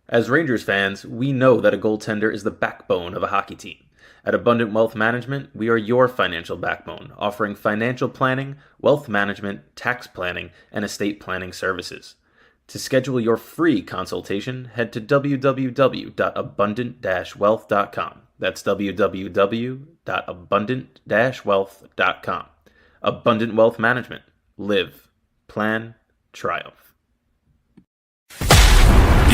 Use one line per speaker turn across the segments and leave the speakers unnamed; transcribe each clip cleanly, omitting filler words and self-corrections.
As Rangers fans, we know that a goaltender is the backbone of a hockey team. At Abundant Wealth Management, we are your financial backbone, offering financial planning, wealth management, tax planning, and estate planning services. To schedule your free consultation, head to www.abundant-wealth.com. That's www.abundant-wealth.com. Abundant Wealth Management. Live, plan, triumph.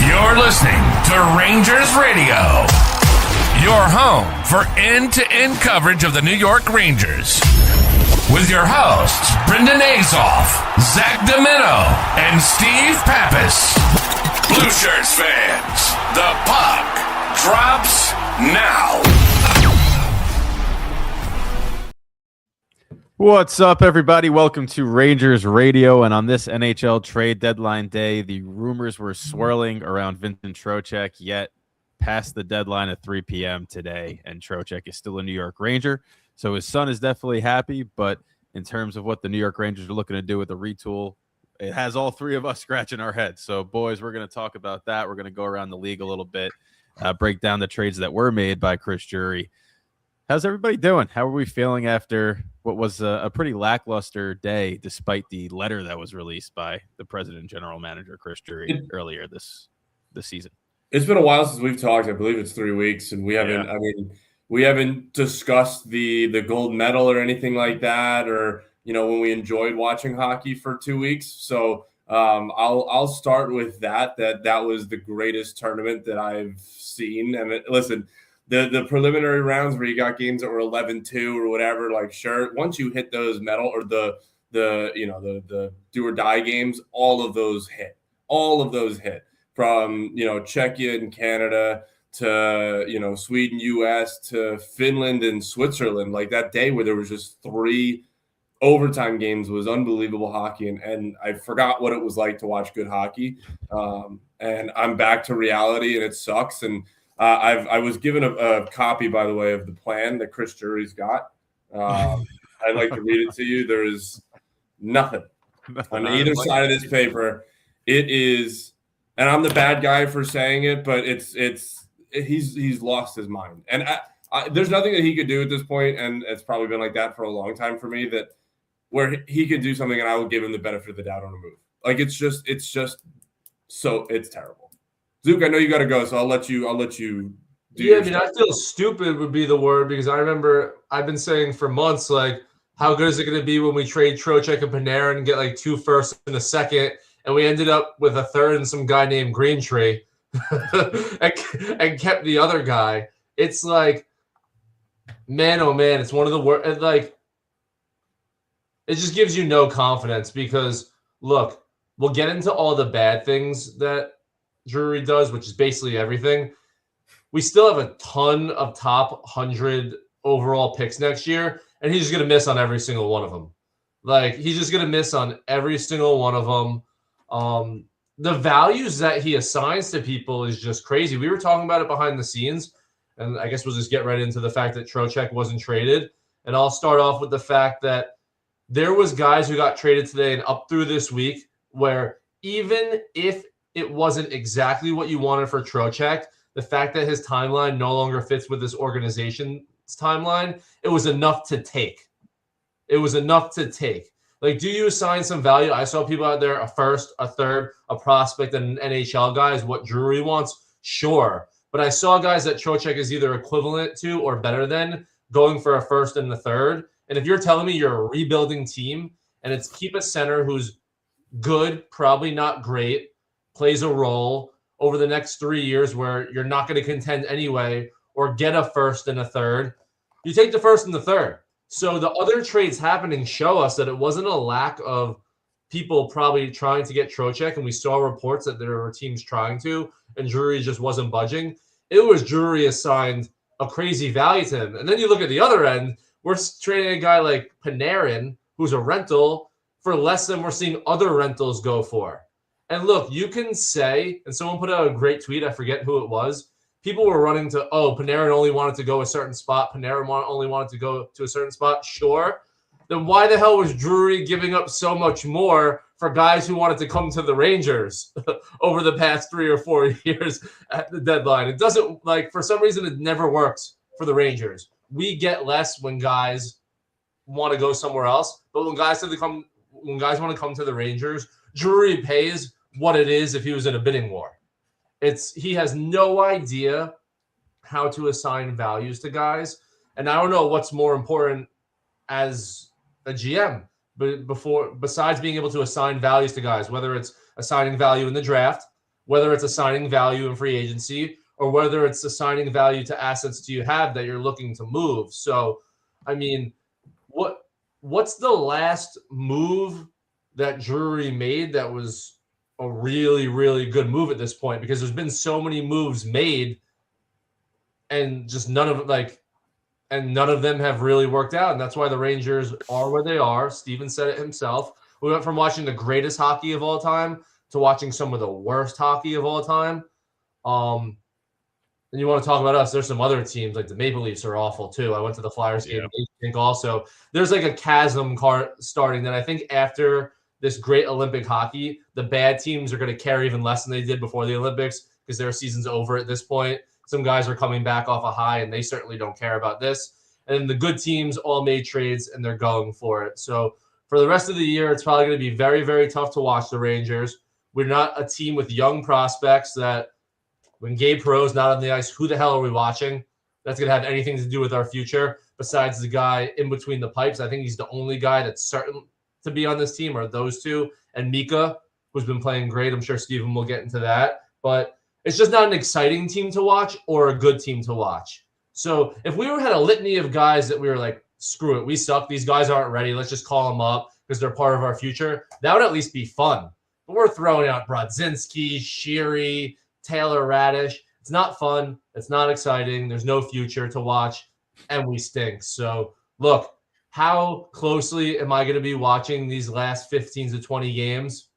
You're listening to Rangers Radio, your home for end-to-end coverage of the New York Rangers. With your hosts, Brendan Azoff, Zach Domino, and Steve Pappas. Blue Shirts fans, the puck drops now.
What's up, everybody? Welcome to Rangers Radio. And on this NHL Trade Deadline day, the rumors were swirling around Vincent Trocheck, yet past the deadline at 3 p.m. today, and Trocheck is still a New York Ranger. So his son is definitely happy, but in terms of what the New York Rangers are looking to do with the retool, it has all three of us scratching our heads. So, boys, we're going to talk about that. We're going to go around the league a little bit, break down the trades that were made by Chris Drury. How's everybody doing? How are we feeling after what was a pretty lackluster day, despite the letter that was released by the president and general manager, Chris Drury, earlier this season?
It's been a while since we've talked. I believe it's 3 weeks, and we haven't. Yeah. I mean, we haven't discussed the gold medal or anything like that, or when we enjoyed watching hockey for 2 weeks. So I'll start with that was the greatest tournament that I've seen. And listen. The preliminary rounds where you got games that were 11-2 or whatever, like sure, once you hit those medal or the do or die games, all of those hit from Czechia and Canada to Sweden, US to Finland and Switzerland. Like that day where there was just 3 overtime games was unbelievable hockey, and I forgot what it was like to watch good hockey. And I'm back to reality, and it sucks. And I was given a copy, by the way, of the plan that Chris Drury's got. I'd like to read it to you. There is nothing on either side of this paper. It is, and I'm the bad guy for saying it, but he's lost his mind. And there's nothing that he could do at this point, and it's probably been like that for a long time for me, that where he could do something and I will give him the benefit of the doubt on a move. Like it's terrible. Zook, I know you got to go, so I'll let you do
Yeah, I mean, I feel stupid would be the word, because I remember I've been saying for months, like, how good is it going to be when we trade Trocheck and Panarin and get like 2 firsts and a second, and we ended up with a third and some guy named Greentree and kept the other guy. It's like, man, oh man, it's one of the worst. Like, it just gives you no confidence because, look, we'll get into all the bad things that Drury does, which is basically everything. We still have a ton of top 100 overall picks next year, and he's just going to miss on every single one of them. Like, he's just going to miss on every single one of them. The values that he assigns to people is just crazy. We were talking about it behind the scenes, and I guess we'll just get right into the fact that Trocheck wasn't traded. And I'll start off with the fact that there was guys who got traded today and up through this week where even if it wasn't exactly what you wanted for Trocheck, the fact that his timeline no longer fits with this organization's timeline, it was enough to take. It was enough to take. Like, do you assign some value? I saw people out there, a first, a third, a prospect, and an NHL guy is what Drury wants. Sure. But I saw guys that Trocheck is either equivalent to or better than going for a first and the third. And if you're telling me you're a rebuilding team and it's keep a center who's good, probably not great, plays a role over the next 3 years where you're not going to contend anyway, or get a first and a third, you take the first and the third. So the other trades happening show us that it wasn't a lack of people probably trying to get Trocheck, and we saw reports that there were teams trying to, and Drury just wasn't budging. It was Drury assigned a crazy value to him. And then you look at the other end, we're trading a guy like Panarin, who's a rental, for less than we're seeing other rentals go for. And look, you can say, and someone put out a great tweet, I forget who it was. People were running to, Panarin only wanted to go a certain spot. Panarin only wanted to go to a certain spot. Sure. then why the hell was Drury giving up so much more for guys who wanted to come to the Rangers over the past 3 or 4 years at the deadline? It doesn't, like, for some reason, it never works for the Rangers. We get less when guys want to go somewhere else, but when guys want to come to the Rangers, Drury pays what it is if he was in a bidding war. He has no idea how to assign values to guys, and I don't know what's more important as a GM, but besides being able to assign values to guys, whether it's assigning value in the draft, whether it's assigning value in free agency, or whether it's assigning value to assets you have that you're looking to move. So, I mean, what's the last move that Drury made that was a really, really good move at this point? Because there's been so many moves made, and just none of them have really worked out. And that's why the Rangers are where they are. Steven said it himself. We went from watching the greatest hockey of all time to watching some of the worst hockey of all time. And you want to talk about us, there's some other teams, like the Maple Leafs are awful too. I went to the Flyers game. I think also there's like a chasm starting that I think after this great Olympic hockey, the bad teams are going to care even less than they did before the Olympics because their season's over at this point. Some guys are coming back off a high, and they certainly don't care about this. And the good teams all made trades, and they're going for it. So for the rest of the year, it's probably going to be very, very tough to watch the Rangers. We're not a team with young prospects that when Gabe Perreault's not on the ice, who the hell are we watching? That's going to have anything to do with our future besides the guy in between the pipes. I think he's the only guy that's certain to be on this team are those two. And Mika, who's been playing great. I'm sure Steven will get into that. But it's just not an exciting team to watch or a good team to watch. So if we had a litany of guys that we were like, screw it, we suck, these guys aren't ready, let's just call them up because they're part of our future, that would at least be fun. But we're throwing out Brodzinski, Sheary, Taylor Radish. It's not fun. It's not exciting. There's no future to watch, and we stink. So look, how closely am I going to be watching these last 15 to 20 games?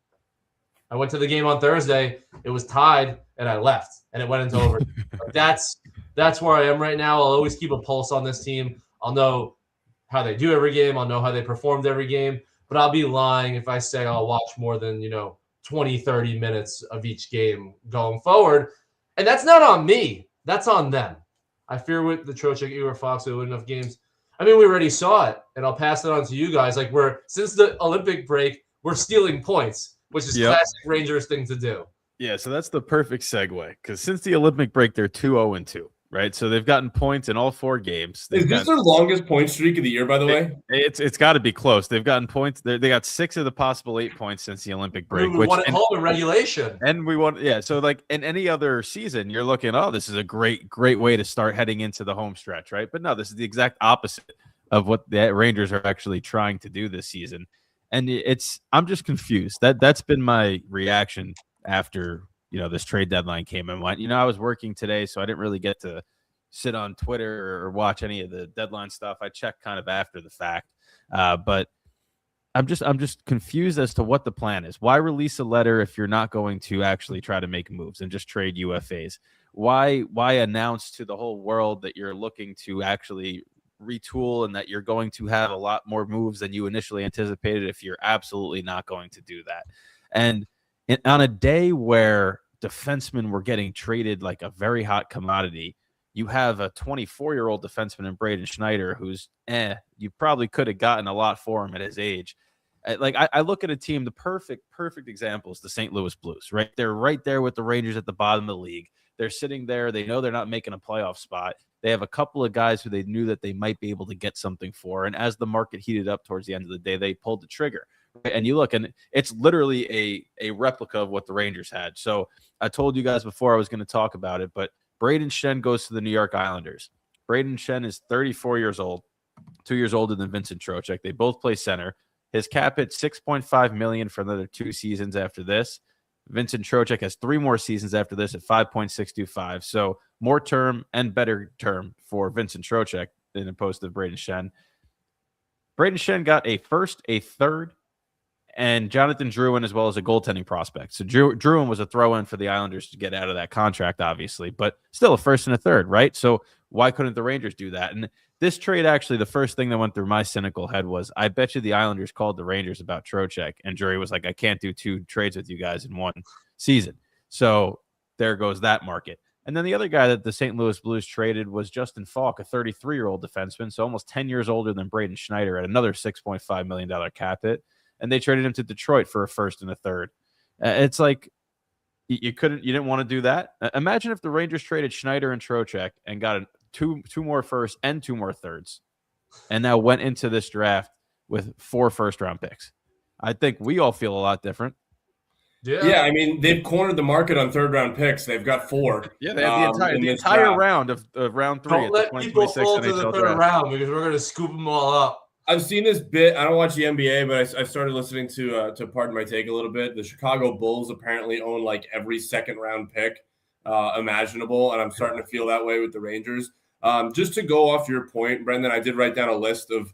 I went to the game on Thursday. It was tied, and I left, and it went into overtime. That's where I am right now. I'll always keep a pulse on this team. I'll know how they do every game. I'll know how they performed every game. But I'll be lying if I say I'll watch more than, 20, 30 minutes of each game going forward. And that's not on me. That's on them. I fear with the Trocheck, Ewer, Fox, there were enough games. I mean, we already saw it, and I'll pass it on to you guys. Like, since the Olympic break, we're stealing points, which is classic Rangers thing to do.
Yeah, so that's the perfect segue, because since the Olympic break, they're 2-0-2. Right, so they've gotten points in all 4 games.
Is this their longest point streak of the year, by the way?
It's got to be close. They've gotten points. They got 6 of the possible 8 points since the Olympic break.
We won at home in regulation,
and we won. Yeah, so like in any other season, you're looking, oh, this is a great way to start heading into the home stretch, right? But no, this is the exact opposite of what the Rangers are actually trying to do this season, and I'm just confused. That's been my reaction after this trade deadline came and went. I was working today, so I didn't really get to sit on Twitter or watch any of the deadline stuff. I checked kind of after the fact, but I'm just confused as to what the plan is. Why release a letter if you're not going to actually try to make moves and just trade UFAs? Why announce to the whole world that you're looking to actually retool and that you're going to have a lot more moves than you initially anticipated if you're absolutely not going to do that? And on a day where defensemen were getting traded like a very hot commodity, you have a 24-year-old defenseman in Braden Schneider who's you probably could have gotten a lot for him at his age. I look at a team, the perfect example is the St. Louis Blues, right? They're right there with the Rangers at the bottom of the league. They're sitting there. They know they're not making a playoff spot. They have a couple of guys who they knew that they might be able to get something for. And as the market heated up towards the end of the day, they pulled the trigger. And you look, and it's literally a replica of what the Rangers had. So I told you guys before I was going to talk about it, but Braden Schenn goes to the New York Islanders. Braden Schenn is 34 years old, 2 years older than Vincent Trocheck. They both play center. His cap hit $6.5 million for another 2 seasons after this. Vincent Trocheck has 3 more seasons after this at $5.625. So more term and better term for Vincent Trocheck than opposed to Braden Schenn. Braden Schenn got a first, a third, and Jonathan Drouin, as well as a goaltending prospect. So Drouin was a throw-in for the Islanders to get out of that contract, obviously, but still a first and a third, right? So why couldn't the Rangers do that? And this trade, actually, the first thing that went through my cynical head was, I bet you the Islanders called the Rangers about Trocheck, and Drury was like, I can't do 2 trades with you guys in one season. So there goes that market. And then the other guy that the St. Louis Blues traded was Justin Falk, a 33-year-old defenseman, so almost 10 years older than Braden Schneider at another $6.5 million cap hit. And they traded him to Detroit for a first and a third. It's like you didn't want to do that. Imagine if the Rangers traded Schneider and Trocheck and got two more firsts and 2 more thirds, and now went into this draft with 4 first-round picks. I think we all feel a lot different.
Yeah, I mean, they've cornered the market on third-round picks. They've got 4.
Yeah, they have the entire round of round 3.
Don't let people fall to the third round because we're going to scoop them all up.
I've seen this bit. I don't watch the NBA, but I started listening to Pardon My Take a little bit. The Chicago Bulls apparently own like every second-round pick imaginable, and I'm starting to feel that way with the Rangers. Just to go off your point, Brendan, I did write down a list of,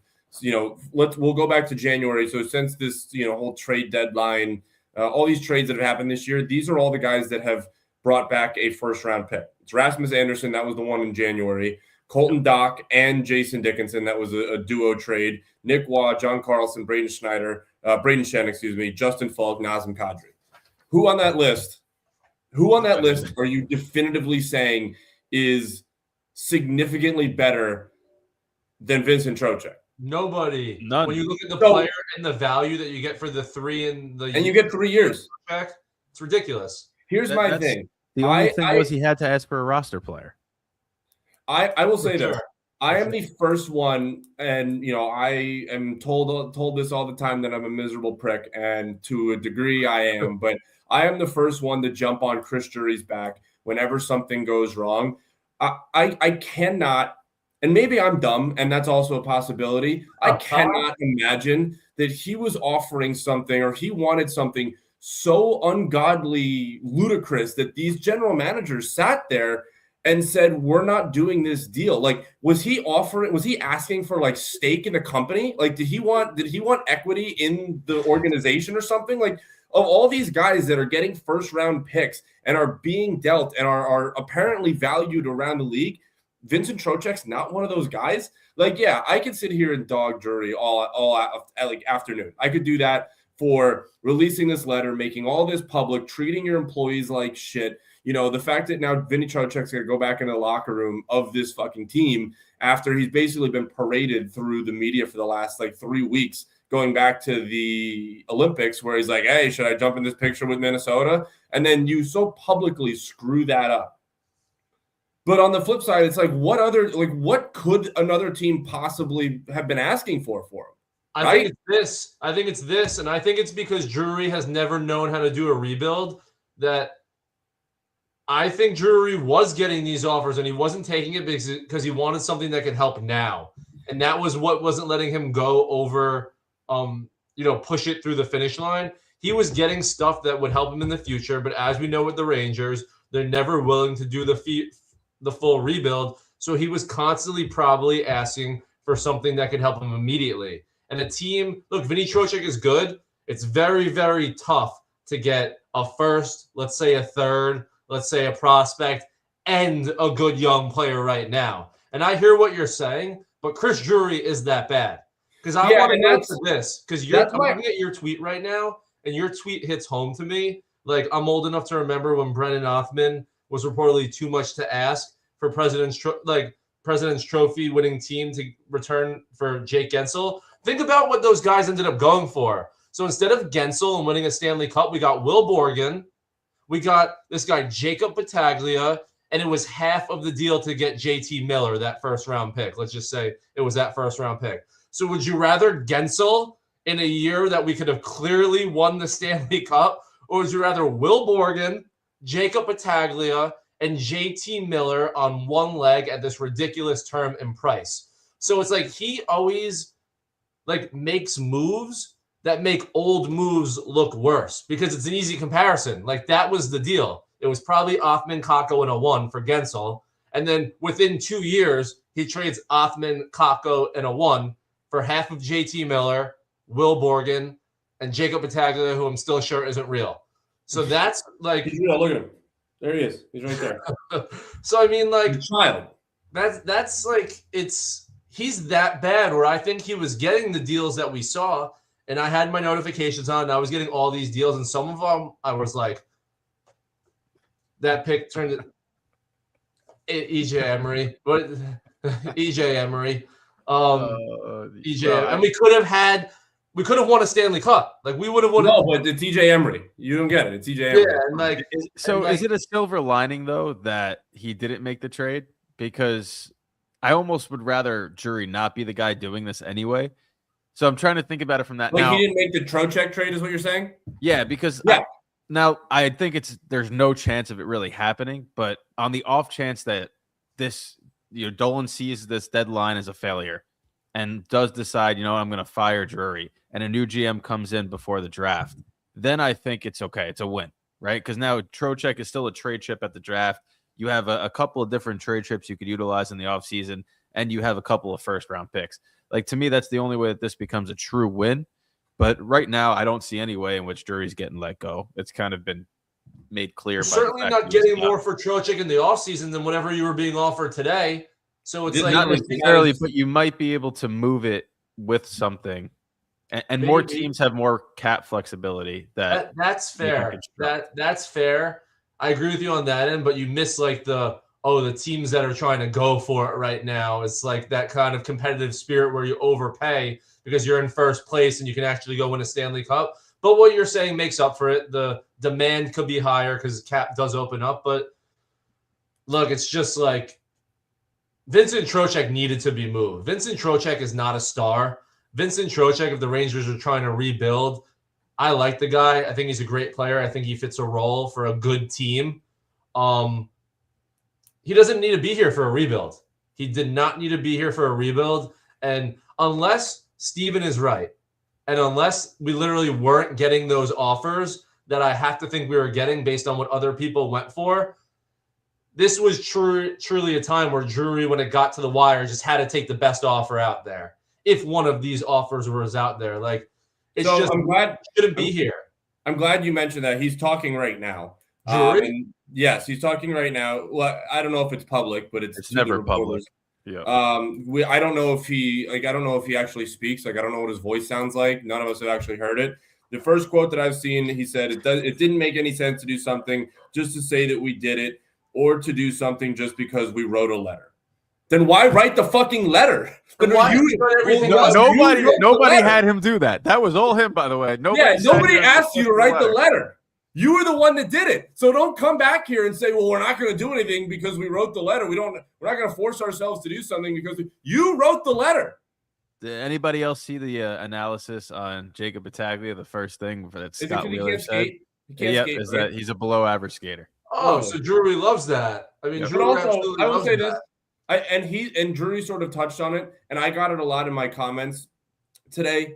we'll go back to January. So since this, whole trade deadline, all these trades that have happened this year, these are all the guys that have brought back a first-round pick. It's Rasmus Anderson. That was the one in January. Colton Dock and Jason Dickinson. That was a duo trade. Nick Waugh, John Carlson, Braden Shen, Justin Falk, Nazem Kadri. Who on that list are you definitively saying is significantly better than Vincent Trocheck?
Nobody.
None.
When you look at the player and the value that you get for the 3 and
you get 3 years.
It's ridiculous.
Here's my thing.
The only thing was he had to ask for a roster player.
I will say this. I am the first one, and I am told this all the time that I'm a miserable prick, and to a degree I am, but I am the first one to jump on Chris Drury's back whenever something goes wrong. I cannot, and maybe I'm dumb, and that's also a possibility. I cannot imagine that he was offering something or he wanted something so ungodly ludicrous that these general managers sat there and said, we're not doing this deal. Like, was he asking for like stake in the company? Like, did he want equity in the organization or something? Like, of all these guys that are getting first round picks and are being dealt and are apparently valued around the league, Vincent Trocheck's not one of those guys. Like, yeah, I could sit here and dog Drury all like afternoon. I could do that for releasing this letter, making all this public, treating your employees like shit. The fact that now Vinny Trocheck's going to go back into the locker room of this fucking team after he's basically been paraded through the media for the last like 3 weeks, going back to the Olympics where he's like, hey, should I jump in this picture with Minnesota? And then you so publicly screw that up. But on the flip side, it's like, what could another team possibly have been asking for him?
I think it's this. And I think it's because Drury has never known how to do a rebuild that I think Drury was getting these offers and he wasn't taking it because he wanted something that could help now. And that was what wasn't letting him go over, push it through the finish line. He was getting stuff that would help him in the future. But as we know with the Rangers, they're never willing to do the full rebuild. So he was constantly probably asking for something that could help him immediately. And a team, look, Vinny Trocheck is good. It's very, very tough to get a first, let's say a third, let's say a prospect, and a good young player right now. And I hear what you're saying, but Chris Drury is that bad. Because I want to know for this. Because I'm looking at your tweet right now, and your tweet hits home to me. Like, I'm old enough to remember when Brennan Othman was reportedly too much to ask for President's Trophy winning team to return for Jake Gensel. Think about what those guys ended up going for. So instead of Gensel and winning a Stanley Cup, we got Will Borgen. We got this guy, Jacob Battaglia, and it was half of the deal to get JT Miller, that first-round pick. Let's just say it was that first-round pick. So would you rather Gensel in a year that we could have clearly won the Stanley Cup, or would you rather Will Borgen, Jacob Battaglia, and JT Miller on one leg at this ridiculous term and price? So it's like he always makes moves that make old moves look worse because it's an easy comparison. Like, that was the deal. It was probably Othman, Kakko, and a 1 for Gensel. And then within 2 years, he trades Othman, Kakko, and a 1 for half of JT Miller, Will Borgen, and Jacob Battaglia, who I'm still sure isn't real. So that's like
He's real. Look at him. There he is. He's right there.
so I mean, like
He's a child.
that's like he's that bad where I think he was getting the deals that we saw, and I had my notifications on, and I was getting all these deals, and some of them I was like, that pick turned it EJ Emery, but EJ Emery, EJ, and we could have won a Stanley Cup. Like we would have won.
No, but it's EJ Emery. You don't get it. It's EJ Emery.
Yeah, and like
is it a silver lining though that he didn't make the trade? Because I almost would rather Drury not be the guy doing this anyway. So I'm trying to think about it from that.
Like
now,
he didn't make the Trocheck trade, is what you're saying?
Yeah, because
Yeah.
I think there's no chance of it really happening. But on the off chance that this, Dolan sees this deadline as a failure and does decide, I'm going to fire Drury, and a new GM comes in before the draft, then I think it's okay. It's a win, right? Because now Trocheck is still a trade chip at the draft. You have a couple of different trade chips you could utilize in the offseason, and you have a couple of first-round picks. Like, to me, that's the only way that this becomes a true win. But right now, I don't see any way in which Drury's getting let go. It's kind of been made clear.
Certainly not getting more for Trocheck in the offseason than whatever you were being offered today. So it's like
not necessarily, but you might be able to move it with something. And more teams have more cap flexibility.
That's fair. That's fair. I agree with you on that end, but you miss like the teams that are trying to go for it right now. It's like that kind of competitive spirit where you overpay because you're in first place and you can actually go win a Stanley Cup. But what you're saying makes up for it. The demand could be higher because cap does open up. But look, it's just like Vincent Trocheck needed to be moved. Vincent Trocheck is not a star. Vincent Trocheck, if the Rangers are trying to rebuild, I like the guy. I think he's a great player. I think he fits a role for a good team. He doesn't need to be here for a rebuild. He did not need to be here for a rebuild. And unless Steven is right, and unless we literally weren't getting those offers that I have to think we were getting based on what other people went for, this was truly a time where Drury, when it got to the wire, just had to take the best offer out there. If one of these offers was out there, like I'm glad shouldn't be here.
I'm glad you mentioned that. He's talking right now. Yes, he's talking right now. Well, I don't know if it's public, but it's
never public.
Yeah. I don't know if he actually speaks. Like, I don't know what his voice sounds like. None of us have actually heard it. The first quote that I've seen, he said, it didn't make any sense to do something just to say that we did it, or to do something just because we wrote a letter. Then why write the fucking letter?
Nobody had him do that. That was all him, by the way.
Nobody asked you to write the letter. You were the one that did it. So don't come back here and say, well, we're not going to do anything because we wrote the letter. We're not going to force ourselves to do something because you wrote the letter.
Did anybody else see the analysis on Jacob Battaglia? The first thing that Scott Wheeler said is that he's a below average skater.
Oh, so Drury loves that. I mean, Drury
I will say this. And Drury sort of touched on it, and I got it a lot in my comments today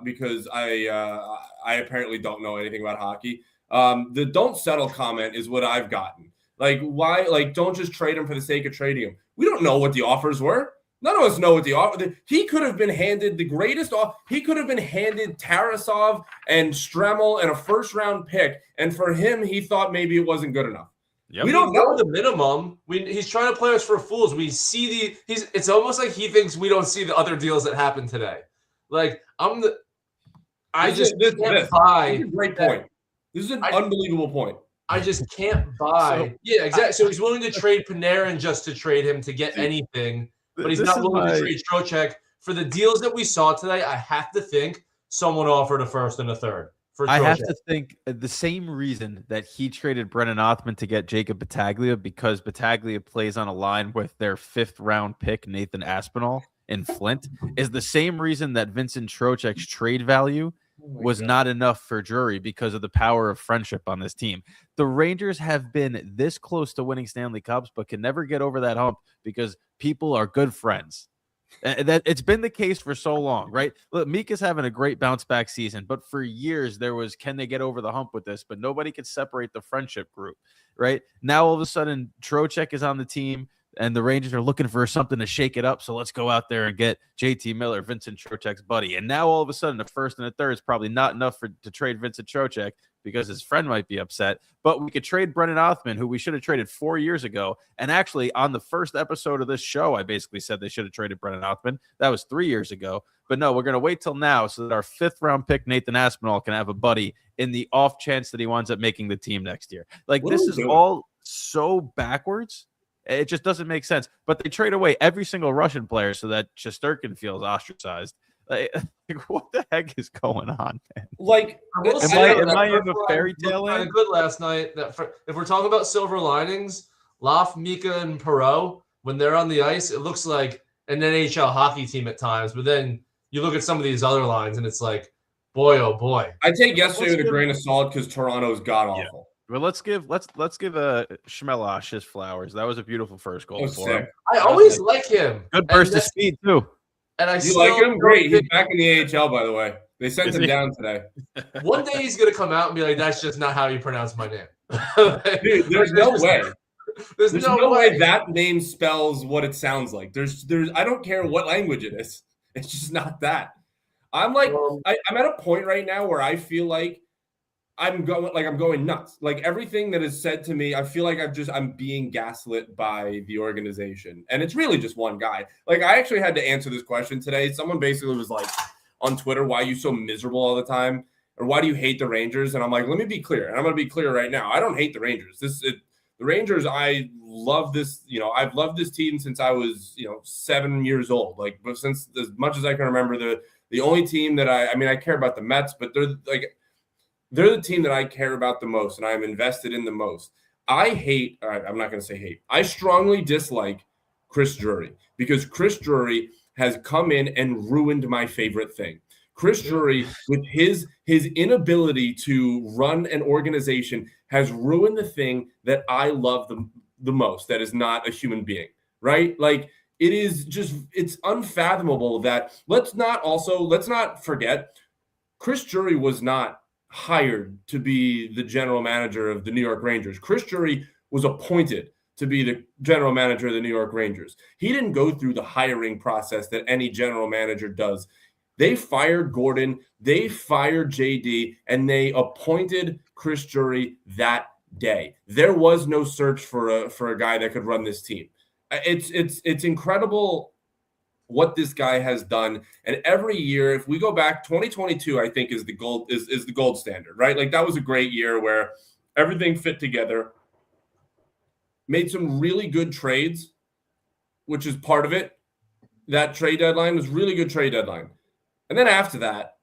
because I apparently don't know anything about hockey. The don't settle comment is what I've gotten. Like, why? Like, don't just trade him for the sake of trading him. We don't know what the offers were. None of us know what the offer. He could have been handed the greatest offer. He could have been handed Tarasov and Stremel and a first-round pick, and for him, he thought maybe it wasn't good enough.
Yep. We don't know the minimum. He's trying to play us for fools. We see it's almost like he thinks we don't see the other deals that happened today. Like This is a great point. This is an unbelievable point. I just can't buy. Yeah, exactly. So he's willing to trade Panarin just to trade him to get anything, but he's not willing to trade Trocheck for the deals that we saw today. I have to think someone offered a first and a third.
I have to think the same reason that he traded Brennan Othmann to get Jacob Battaglia, because Battaglia plays on a line with their 5th round pick, Nathan Aspinall in Flint, is the same reason that Vincent Trocheck's trade value was not enough for Drury because of the power of friendship on this team. The Rangers have been this close to winning Stanley Cups, but can never get over that hump because people are good friends. That it's been the case for so long, right? Look, Mika's having a great bounce back season, but for years there was, can they get over the hump with this? But nobody could separate the friendship group, right? Now all of a sudden Trocheck is on the team. and the Rangers are looking for something to shake it up. So let's go out there and get JT Miller, Vincent Trocheck's buddy. And now all of a sudden, the first and the third is probably not enough to trade Vincent Trocheck because his friend might be upset. But we could trade Brennan Othman, who we should have traded 4 years ago. And actually, on the first episode of this show, I basically said they should have traded Brennan Othman. That was 3 years ago. But no, we're going to wait till now so that our 5th-round pick, Nathan Aspinall, can have a buddy in the off chance that he winds up making the team next year. Like, this is all so backwards. It just doesn't make sense. But they trade away every single Russian player so that Shesterkin feels ostracized. Like, what the heck is going on, man?
Like,
am I in the fairy tale land?
Good last night. If we're talking about silver linings, Loft, Mika, and Perot, when they're on the ice, it looks like an NHL hockey team at times. But then you look at some of these other lines, and it's like, boy, oh boy.
I take yesterday with a grain of salt because Toronto's god awful.
Yeah. Well, let's give Schmelosh his flowers. That was a beautiful first goal for him.
I always like him.
Good burst of speed too.
And
you like him? Great. He's back in the AHL, by the way. They sent him down today.
One day he's gonna come out and be like, "That's just not how you pronounce my name."
Dude, there's no way.
There's no way
that name spells what it sounds like. There's. I don't care what language it is. It's just not that. I'm like, I'm at a point right now where I feel like I'm going nuts. Like everything that is said to me, I feel like I'm being gaslit by the organization. And it's really just one guy. Like I actually had to answer this question today. Someone basically was like on Twitter, why are you so miserable all the time? Or why do you hate the Rangers? And I'm like, let me be clear. And I'm going to be clear right now. I don't hate the Rangers. The Rangers, I love this. I've loved this team since I was, 7 years old. Like, but since as much as I can remember, the only team that I care about the Mets, but they're the team that I care about the most and I'm invested in the most. I'm not going to say hate. I strongly dislike Chris Drury because Chris Drury has come in and ruined my favorite thing. Chris Drury, with his inability to run an organization, has ruined the thing that I love the most, that is not a human being, right? Like, it's unfathomable that let's not forget, Chris Drury was not hired to be the general manager of the New York Rangers. Chris Drury was appointed to be the general manager of the New York Rangers. He didn't go through the hiring process that any general manager does. They fired Gordon, they fired JD, and they appointed Chris Drury that day. There was no search for a guy that could run this team. It's incredible what this guy has done. And every year, if we go back, 2022, I think is the gold standard, right? Like that was a great year where everything fit together, made some really good trades, which is part of it. That trade deadline was really good trade deadline. And then after that,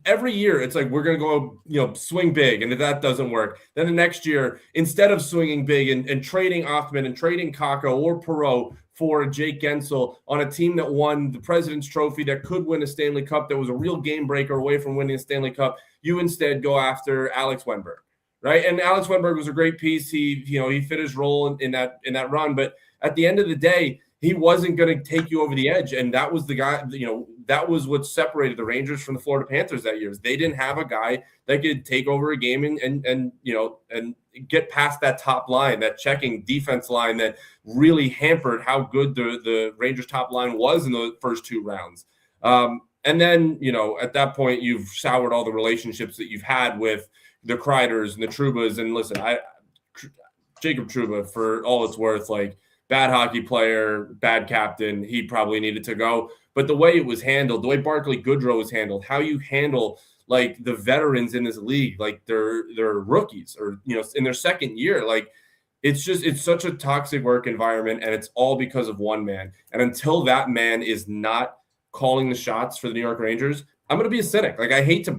every year it's like we're going to go, swing big. And if that doesn't work, then the next year, instead of swinging big and trading Othman and trading Kakko or Perot for Jake Gensel on a team that won the President's Trophy, that could win a Stanley Cup, that was a real game breaker away from winning a Stanley Cup, you instead go after Alex Wennberg, right? And Alex Wennberg was a great piece. He fit his role in that run. But at the end of the day, he wasn't going to take you over the edge. And that was the guy, that was what separated the Rangers from the Florida Panthers that year. They didn't have a guy that could take over a game and get past that top line, that checking defense line that really hampered how good the Rangers top line was in the first 2 rounds. And then, at that point, you've soured all the relationships that you've had with the Kreiders and the Trubas. And listen, Jacob Trouba, for all it's worth, like, bad hockey player, bad captain. He probably needed to go. But the way it was handled, the way Barclay Goodrow was handled, how you handle like the veterans in this league, like they're rookies or in their second year, like it's such a toxic work environment, and it's all because of one man. And until that man is not calling the shots for the New York Rangers, I'm going to be a cynic. Like I hate to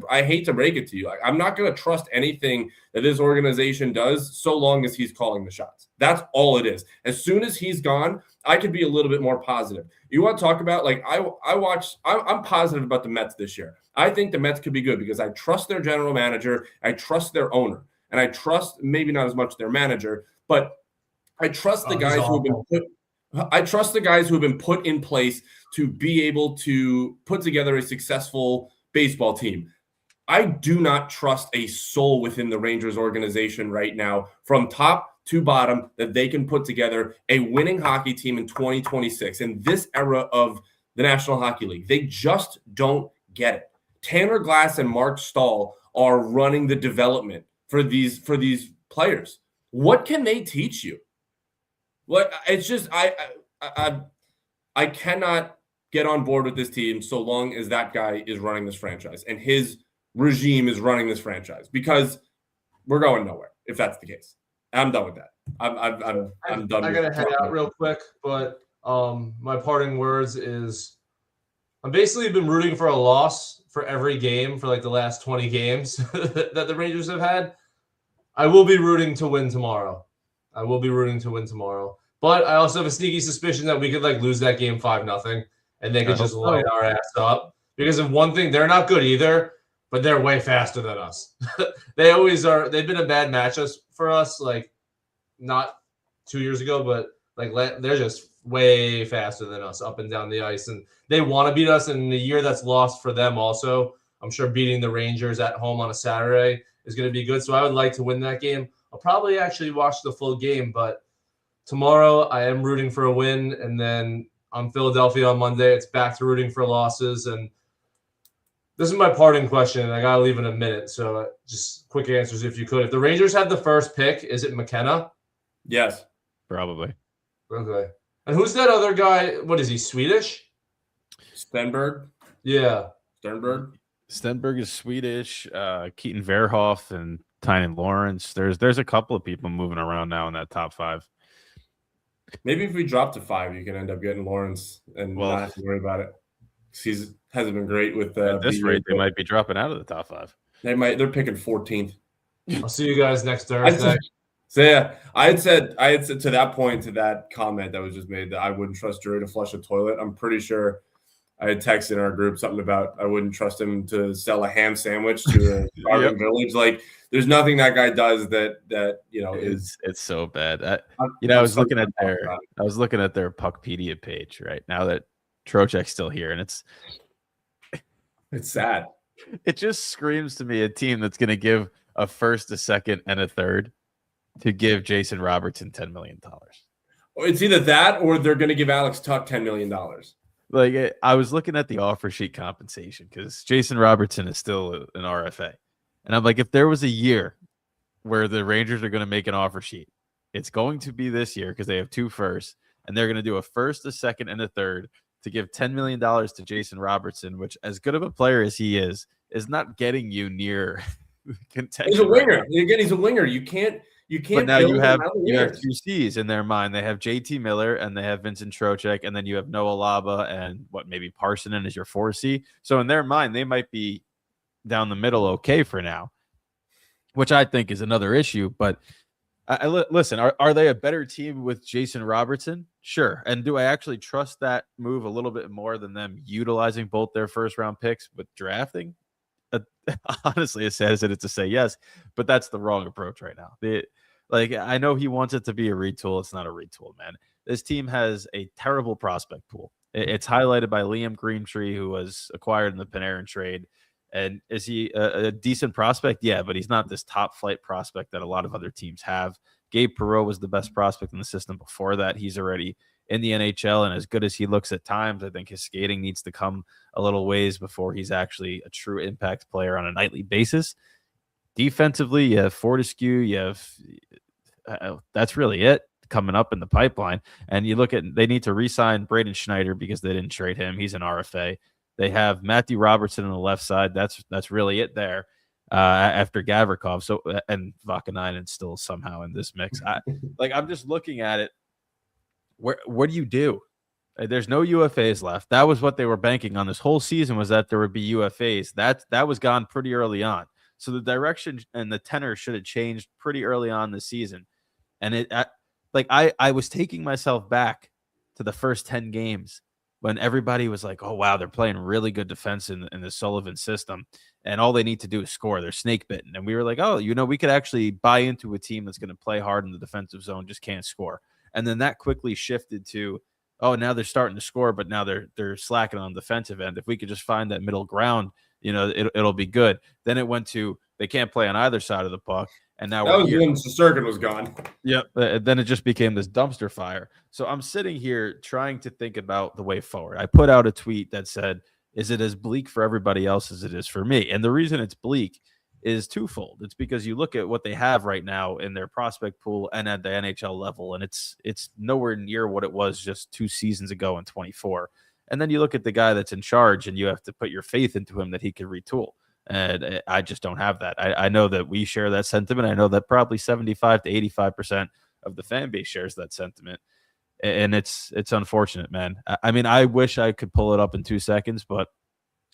break it to you. Like I'm not going to trust anything that this organization does so long as he's calling the shots. That's all it is. As soon as he's gone, I could be a little bit more positive. You want to talk about like I'm positive about the Mets this year. I think the Mets could be good because I trust their general manager, I trust their owner, and I trust maybe not as much their manager, but I trust the guys who have been put in place to be able to put together a successful baseball team. I do not trust a soul within the Rangers organization right now, from top to bottom that they can put together a winning hockey team in 2026 in this era of the National Hockey League. They just don't get it. Tanner Glass and Mark Stahl are running the development for these players. What can they teach you? Like, it's just I cannot get on board with this team so long as that guy is running this franchise and his regime is running this franchise, because we're going nowhere if that's the case. I'm done with that. I'm done.
I gotta head out real quick, but my parting words is I'm basically been rooting for a loss for every game for like the last 20 games that the Rangers have had. I will be rooting to win tomorrow. But I also have a sneaky suspicion that we could like lose that game 5-0 and they could just light our ass up. Because of one thing, they're not good either, but they're way faster than us. They always are. They've been a bad matchup for us, like not 2 years ago, but like they're just way faster than us up and down the ice. And they want to beat us in the year that's lost for them also. I'm sure beating the Rangers at home on a Saturday is going to be good. So I would like to win that game. I'll probably actually watch the full game, but tomorrow I am rooting for a win. And then on Philadelphia on Monday, it's back to rooting for losses. And this is my parting question. I got to leave in a minute. So just quick answers if you could. If the Rangers had the first pick, is it McKenna?
Yes.
Probably.
Okay. And who's that other guy? What is he, Swedish?
Stenberg?
Yeah.
Sternberg?
Stenberg is Swedish. Keaton Verhoff and Tynan Lawrence. There's a couple of people moving around now in that top 5.
Maybe if we drop to 5, you can end up getting Lawrence and not have to worry about it. He hasn't been great with
at this rate. They might be dropping out of the top 5.
They're picking 14th.
I'll see you guys next Thursday.
So yeah, I had said to that point, to that comment that was just made, that I wouldn't trust Drury to flush a toilet. I'm pretty sure I had texted in our group something about I wouldn't trust him to sell a ham sandwich to a Garden Village. Like, there's nothing that guy does that is.
It's so bad. I was looking at their Puckpedia page right now that Trocheck's still here, and it's
sad.
It just screams to me a team that's going to give a first, a second, and a third to give Jason Robertson $10 million.
It's either that or they're going to give Alex Tuck $10 million.
Like, I was looking at the offer sheet compensation because Jason Robertson is still an RFA. And I'm like, if there was a year where the Rangers are going to make an offer sheet, it's going to be this year because they have 2 firsts, and they're going to do a first, a second, and a third to give $10 million to Jason Robertson, which, as good of a player as he is not getting you near contention.
He's a winger. Again, he's a winger. You can't.
But now you have 2 C's in their mind. They have JT Miller and they have Vincent Trocheck, and then you have Noah Laba and maybe Parsonen is your 4C. So in their mind, they might be down the middle okay for now, which I think is another issue. But listen, are they a better team with Jason Robertson? Sure. And do I actually trust that move a little bit more than them utilizing both their first-round picks with drafting? Honestly, as sad as it is to say yes, but that's the wrong approach right now. I know he wants it to be a retool. It's not a retool, man. This team has a terrible prospect pool. It's highlighted by Liam Greentree, who was acquired in the Panarin trade. And is he a decent prospect? Yeah, but he's not this top flight prospect that a lot of other teams have. Gabe Perreault was the best prospect in the system before that. He's already in the NHL, and as good as he looks at times, I think his skating needs to come a little ways before he's actually a true impact player on a nightly basis. Defensively, you have Fortescue, you have that's really it coming up in the pipeline. And you look at, they need to re-sign Braden Schneider because they didn't trade him. He's an RFA. They have Matthew Robertson on the left side. That's really it there. After Gavrikov, so and Vakanainen still somehow in this mix. I'm just looking at it. What do you do? There's no UFAs left. That was what they were banking on this whole season, was that there would be UFAs. That was gone pretty early on. So the direction and the tenor should have changed pretty early on this season. And I was taking myself back to the first 10 games when everybody was like, oh, wow, they're playing really good defense in the Sullivan system, and all they need to do is score. They're snake bitten. And we were like, oh, we could actually buy into a team that's going to play hard in the defensive zone, just can't score. And then that quickly shifted to, oh, now they're starting to score, but now they're slacking on the defensive end. If we could just find that middle ground, it'll be good. Then it went to, they can't play on either side of the puck. And now
that
we're
was
here.
when Shesterkin was gone.
Yep. Then it just became this dumpster fire. So I'm sitting here trying to think about the way forward. I put out a tweet that said, is it as bleak for everybody else as it is for me? And the reason it's bleak is twofold. It's because you look at what they have right now in their prospect pool and at the NHL level, and it's nowhere near what it was just 2 seasons ago in 24. And then you look at the guy that's in charge, and you have to put your faith into him that he can retool. And I just don't have that. I know that we share that sentiment. I know that probably 75 to 85% of the fan base shares that sentiment. And it's unfortunate, man. I mean, I wish I could pull it up in 2 seconds, but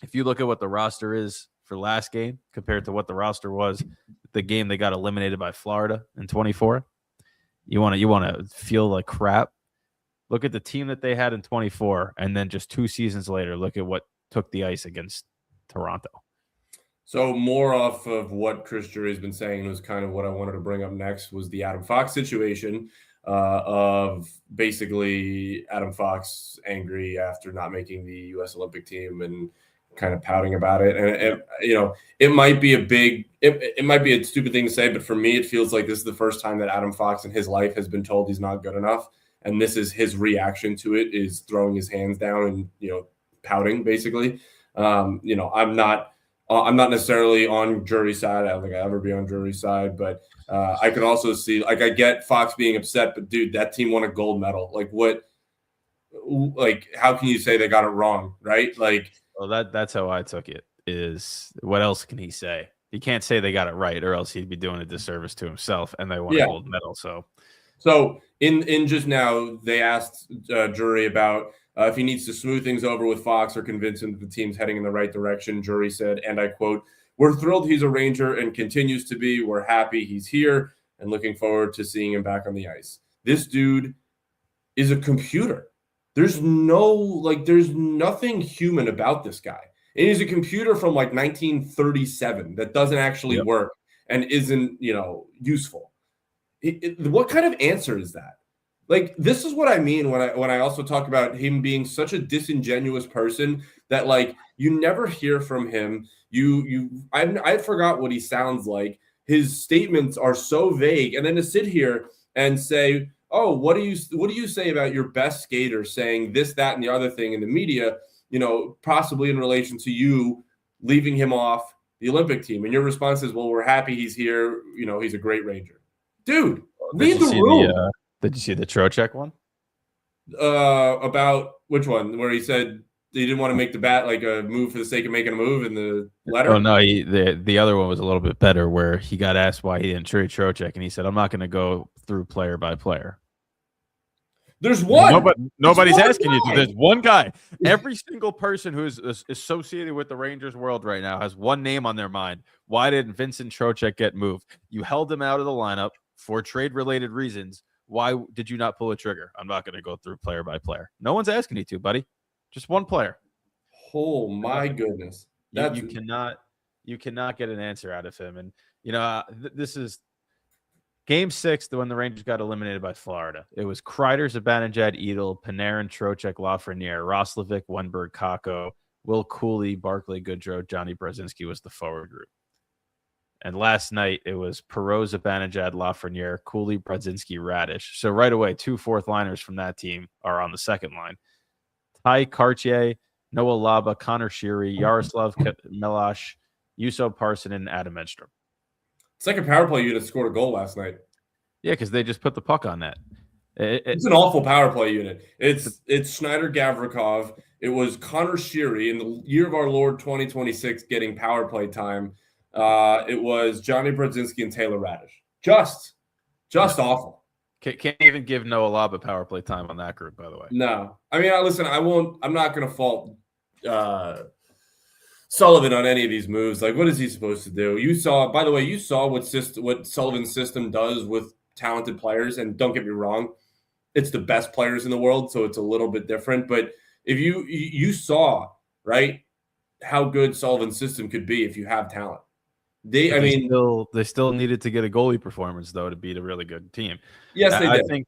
if you look at what the roster is for last game compared to what the roster was the game they got eliminated by Florida in 24, you want to feel like crap. Look at the team that they had in 24, and then just 2 seasons later, look at what took the ice against Toronto.
So more off of what Chris Drury's been saying was kind of what I wanted to bring up next was the Adam Fox situation of basically Adam Fox angry after not making the U.S. Olympic team and kind of pouting about it. And it might be it might be a stupid thing to say, but for me, it feels like this is the first time that Adam Fox in his life has been told he's not good enough. And this is his reaction to it, is throwing his hands down and, pouting basically. I'm not necessarily on Drury's side. I don't think I'll ever be on Drury's side, but I could also see, like, I get Fox being upset, but dude, that team won a gold medal. How can you say they got it wrong? Right.
Well, that's how I took it. Is what else can he say? He can't say they got it right, or else he'd be doing a disservice to himself, and they won a gold medal.
So in just now, they asked Drury about if he needs to smooth things over with Fox or convince him that the team's heading in the right direction. Drury said, and I quote, "We're thrilled he's a Ranger and continues to be. We're happy he's here and looking forward to seeing him back on the ice. This dude is a computer. There's nothing human about this guy. And he's a computer from 1937 that doesn't actually work and isn't, useful. What kind of answer is that? This is what I mean when I also talk about him being such a disingenuous person that you never hear from him. I forgot what he sounds like. His statements are so vague, and then to sit here and say, "Oh, what do you say about your best skater saying this, that, and the other thing in the media? Possibly in relation to you leaving him off the Olympic team." And your response is, "Well, we're happy he's here. He's a great Ranger." Dude, read the room.
Did you see the Trocheck one?
About which one? Where he said he didn't want to make the bat a move for the sake of making a move in the letter?
Oh no, the other one was a little bit better, where he got asked why he didn't trade Trocheck, and he said, "I'm not going to go through player by player."
There's one.
Nobody's asking you to. There's one guy. Every single person who is associated with the Rangers world right now has one name on their mind. Why didn't Vincent Trocheck get moved? You held him out of the lineup for trade-related reasons. Why did you not pull a trigger? I'm not going to go through player by player. No one's asking you to, buddy. Just one player.
Oh my goodness!
You cannot get an answer out of him. And this is Game 6 when the Rangers got eliminated by Florida. It was Kreider, Zibanejad, Edel, Panarin, Trocheck, Lafreniere, Roslovic, Wenberg, Kakko, Will Cooley, Barclay Goodrow, Johnny Brzezinski was the forward group. And last night, it was Perreault, Zibanejad, Lafreniere, Cooley, Brzezinski, Radish. So right away, 2 fourth-liners from that team are on the second line. Ty Cartier, Noah Laba, Connor Sheary, Yaroslav Milosh, Juuso Parson, and Adam Edstrom.
Second power play unit scored a goal last night.
Yeah, because they just put the puck on net.
It's an awful power play unit. It's Schneider Gavrikov. It was Connor Sheary in the year of our Lord 2026 getting power play time. It was Johnny Brzezinski and Taylor Radish. Just awful.
Can't even give Noah Laba power play time on that group, by the way.
No. I mean, listen, I'm not going to fault Sullivan on any of these moves. What is he supposed to do? You saw what Sullivan's system does with talented players. And don't get me wrong, it's the best players in the world, so it's a little bit different. But if you saw, right, how good Sullivan's system could be if you have talent. They
still needed to get a goalie performance though to beat a really good team.
Yes, they did.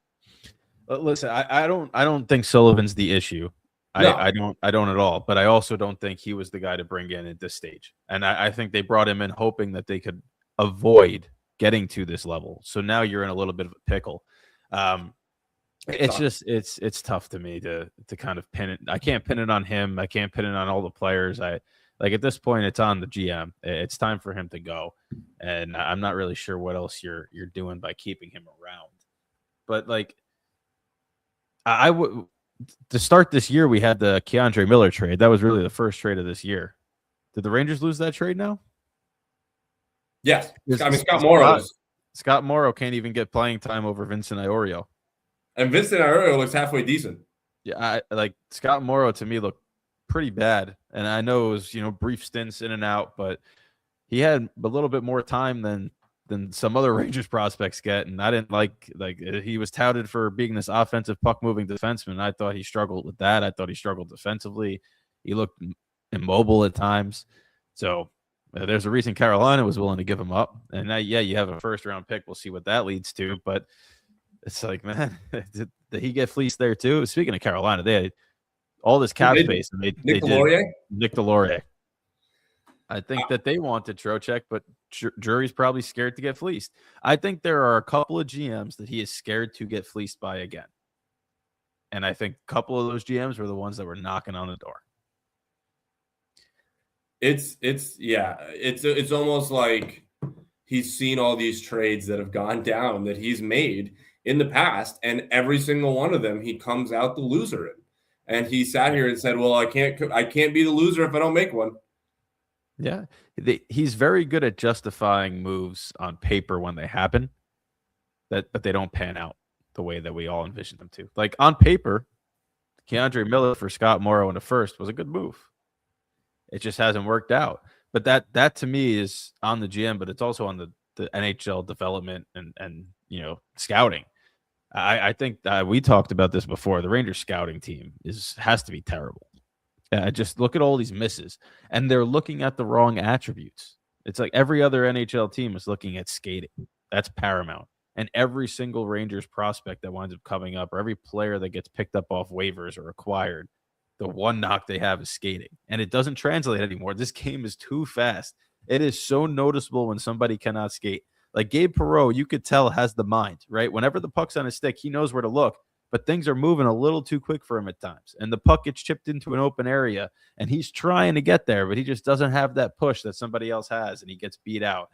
Listen, I don't think Sullivan's the issue. No. I don't at all. But I also don't think he was the guy to bring in at this stage. And I think they brought him in hoping that they could avoid getting to this level. So now you're in a little bit of a pickle. It's tough to me to kind of pin it. I can't pin it on him. I can't pin it on all the players. Like at this point, it's on the GM. It's time for him to go, and I'm not really sure what else you're doing by keeping him around. But like, I would to start this year, we had the Keandre Miller trade. That was really the first trade of this year. Did the Rangers lose that trade now?
Yes. I mean,
Scott Morrow can't even get playing time over Vincent Iorio.
And Vincent Iorio looks halfway decent.
Yeah, like Scott Morrow to me looked pretty bad. And I know it was, brief stints in and out, but he had a little bit more time than some other Rangers prospects get. And I didn't like he was touted for being this offensive puck moving defenseman. I thought he struggled with that. I thought he struggled defensively. He looked immobile at times. So there's a reason Carolina was willing to give him up. And now, you have a first round pick. We'll see what that leads to. But it's like, man, did he get fleeced there too? Speaking of Carolina, they had all this cap space. And Nick Deslauriers. I think that they wanted Trocheck, but Drury's probably scared to get fleeced. I think there are a couple of GMs that he is scared to get fleeced by again. And I think a couple of those GMs were the ones that were knocking on the door.
It's almost like he's seen all these trades that have gone down that he's made in the past, and every single one of them he comes out the loser in. And he sat here and said, "Well, I can't be the loser if I don't make one."
Yeah, he's very good at justifying moves on paper when they happen, but they don't pan out the way that we all envisioned them to. Like on paper, Keandre Miller for Scott Morrow in the first was a good move. It just hasn't worked out. But that to me is on the GM, but it's also on the NHL development and scouting. I think we talked about this before. The Rangers scouting team has to be terrible. Just look at all these misses, and they're looking at the wrong attributes. It's like every other NHL team is looking at skating. That's paramount. And every single Rangers prospect that winds up coming up, or every player that gets picked up off waivers or acquired, the one knock they have is skating. And it doesn't translate anymore. This game is too fast. It is so noticeable when somebody cannot skate. Like Gabe Perreault, you could tell has the mind, right? Whenever the puck's on his stick, he knows where to look. But things are moving a little too quick for him at times. And the puck gets chipped into an open area, and he's trying to get there, but he just doesn't have that push that somebody else has, and he gets beat out.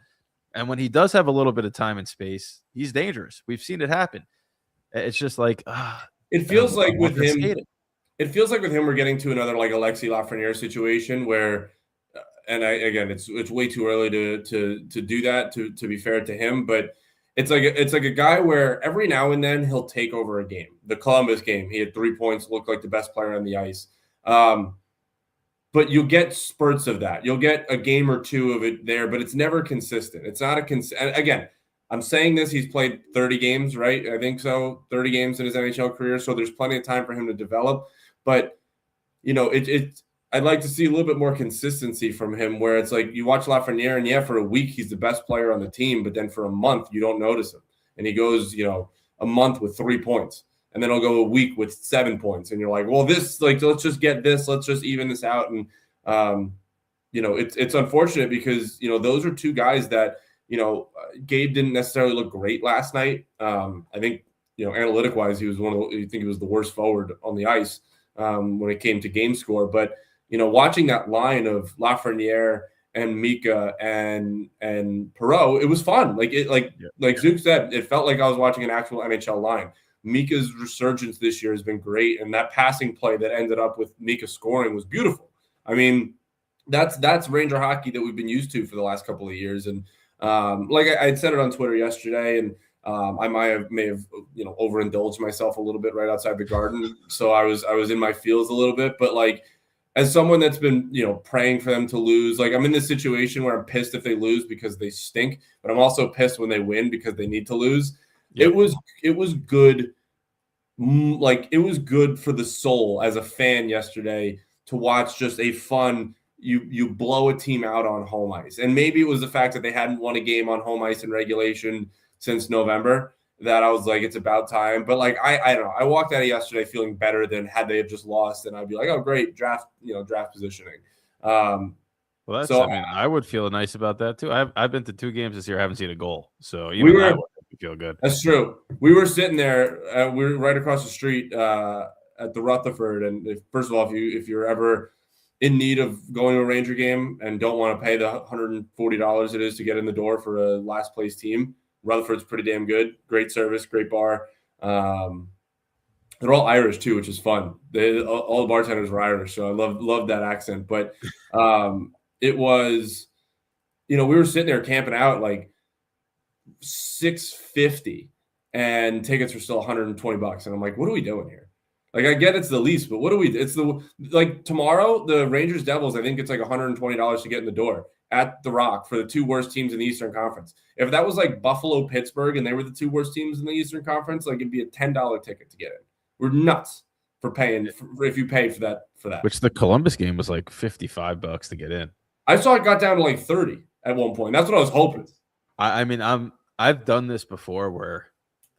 And when he does have a little bit of time and space, he's dangerous. We've seen it happen. It's just like
it feels like with him. It feels like with him, we're getting to another like Alexis Lafreniere situation where, it's way too early to do that. To be fair to him, but it's like a guy where every now and then he'll take over a game. The Columbus game, he had 3 points, looked like the best player on the ice. But you'll get spurts of that. You'll get a game or two of it there, but it's never consistent. It's not again, I'm saying this, he's played 30 games, right? I think so, 30 games in his NHL career. So there's plenty of time for him to develop. But, I'd like to see a little bit more consistency from him where it's like you watch Lafreniere and for a week, he's the best player on the team. But then for a month, you don't notice him. And he goes, a month with 3 points. And then he'll go a week with 7 points. And you're like, well, let's just get this. Let's just even this out. And, it's unfortunate because, those are two guys that, Gabe didn't necessarily look great last night. I think, analytic wise, he was he was the worst forward on the ice when it came to game score. But, watching that line of Lafreniere and Mika and Perreault, it was fun. Like Zook said, it felt like I was watching an actual NHL line. Mika's resurgence this year has been great, and that passing play that ended up with Mika scoring was beautiful. I mean, that's Ranger hockey that we've been used to for the last couple of years. And like I said it on Twitter yesterday, and I may have overindulged myself a little bit right outside the Garden, so I was in my feels a little bit. But like, as someone that's been praying for them to lose, like I'm in this situation where I'm pissed if they lose because they stink, but I'm also pissed when they win because they need to lose. Yep. It was good. Like it was good for the soul as a fan yesterday to watch just a fun. You blow a team out on home ice, and maybe it was the fact that they hadn't won a game on home ice in regulation since November that I was like, it's about time. But like I don't know, I walked out of yesterday feeling better than had they have just lost, and I'd be like, oh great, draft positioning.
Well, that's.
So
I mean, I would feel nice about that too. I've been to 2 games this year. I haven't seen a goal, so
we
even that
were
would make me feel good.
That's true. We were sitting there. We were right across the street at the Rutherford. And first of all, if you're ever in need of going to a Ranger game and don't want to pay the $140 it is to get in the door for a last place team, Rutherford's pretty damn good. Great service, great bar. They're all Irish too, which is fun. All the bartenders were Irish, so I love that accent. But it was, we were sitting there camping out like $650 and tickets are still $120. And I'm like, what are we doing here? Like, I get it's the least, but what do we? It's like tomorrow, the Rangers Devils, I think it's like $120 to get in the door at the Rock for the 2 worst teams in the Eastern Conference. If that was like Buffalo, Pittsburgh, and they were the 2 worst teams in the Eastern Conference, like it'd be a $10 ticket to get in. We're nuts for paying if you pay for that.
Which the Columbus game was like $55 to get in.
I saw it got down to like 30 at one point. That's what I was hoping.
I mean, I've done this before where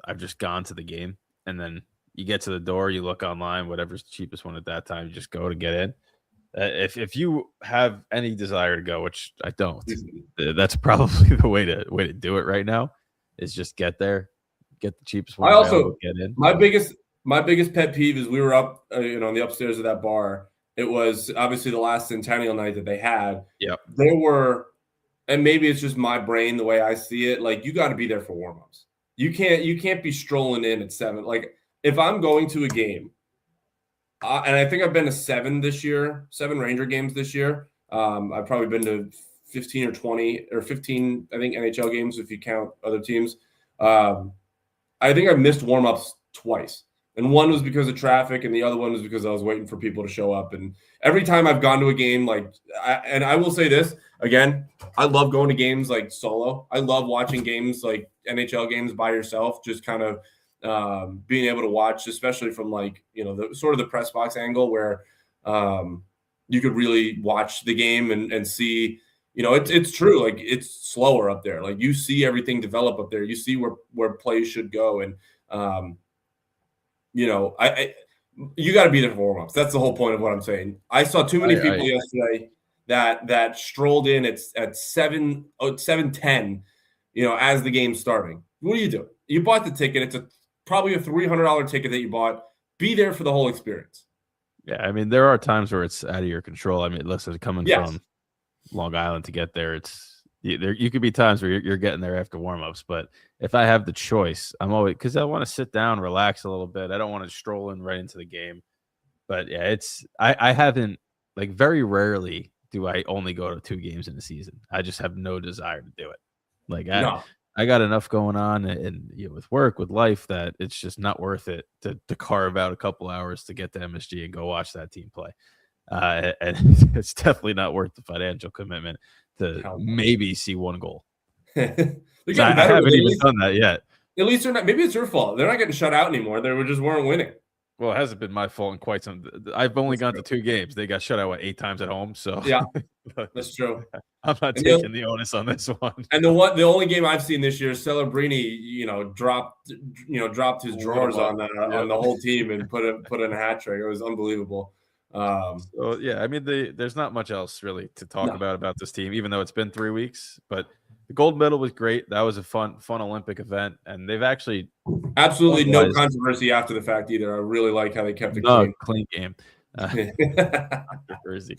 I've just gone to the game and then you get to the door, you look online, whatever's the cheapest one at that time, you just go to get in. If you have any desire to go, which I don't, that's probably the way to do it right now. Is just get there, get the cheapest one.
I also
get in.
My biggest pet peeve is we were up, on the upstairs of that bar. It was obviously the last Centennial night that they had.
Yep.
There were, and maybe it's just my brain the way I see it. Like, you got to be there for warmups. You can't be strolling in at 7. Like, if I'm going to a game, and I think I've been to 7 Ranger games this year. I've probably been to 15 or 20 or 15, I think, NHL games if you count other teams. I think I've missed warmups twice. And one was because of traffic, and the other one was because I was waiting for people to show up. And every time I've gone to a game, I will say this again, I love going to games like solo. I love watching games like NHL games by yourself, just kind of being able to watch, especially from the sort of the press box angle where you could really watch the game and see, it's true. Like, it's slower up there. Like, you see everything develop up there. You see where plays should go. And, you got to be there for warm-ups. That's the whole point of what I'm saying. I saw too many people yesterday that strolled in at 7:10, as the game's starting. What are you doing? You bought the ticket. It's probably a $300 ticket that you bought. Be there for the whole experience.
Yeah, I mean, there are times where it's out of your control. I mean, listen, coming from Long Island to get there, you could be times where you're getting there after warmups. But if I have the choice, I'm always, because I want to sit down, relax a little bit. I don't want to stroll in right into the game. But yeah, I haven't, like, very rarely do I only go to 2 games in a season. I just have no desire to do it. Like, I got enough going on and with work, with life, that it's just not worth it to carve out a couple hours to get to MSG and go watch that team play. And it's definitely not worth the financial commitment to maybe see 1 goal.
I
haven't even done that yet.
At least they're not. Maybe it's your fault. They're not getting shut out anymore. They just weren't winning.
Well, it hasn't been my fault in quite some. I've only gone to 2 games. They got shut out 8 times at home. So
yeah, that's true.
I'm not taking the onus on this one.
And the only game I've seen this year, Celebrini, dropped his drawers on the whole team and put in a hat trick. It was unbelievable.
So yeah, I mean, there's not much else really to talk about this team, even though it's been 3 weeks. But the gold medal was great. That was a fun Olympic event, and they've actually
absolutely no controversy after the fact either. I really like how they kept it
clean game. Controversy.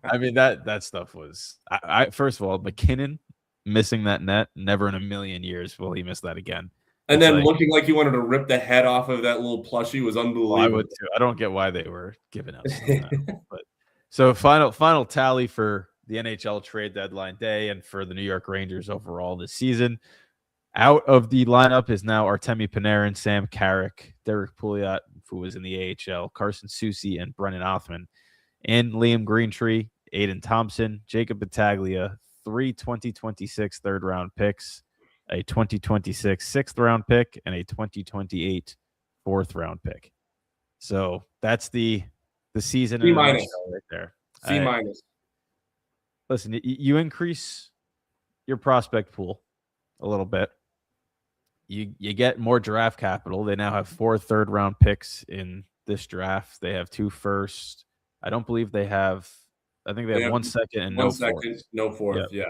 I mean, that stuff was. I first of all, McKinnon missing that net, never in a million years will he miss that again.
And then looking like he wanted to rip the head off of that little plushie was unbelievable.
Well, I would too. I don't get why they were giving us that. But so final tally for the NHL trade deadline day and for the New York Rangers overall this season. Out of the lineup is now Artemi Panarin, Sam Carrick, Derek Pouliot, who was in the AHL, Carson Soucy, and Brennan Othman. And Liam Greentree, Aiden Thompson, Jacob Battaglia, 3 2026 third-round picks, a 2026 sixth-round pick, and a 2028 fourth-round pick. So that's the season
C- right
there.
C-.
Listen, you increase your prospect pool a little bit. You get more draft capital. They now have 4 third-round picks in this draft. They have 2 firsts. I don't believe they have I think they have 1 second and no fourth.
No fourth. Yeah.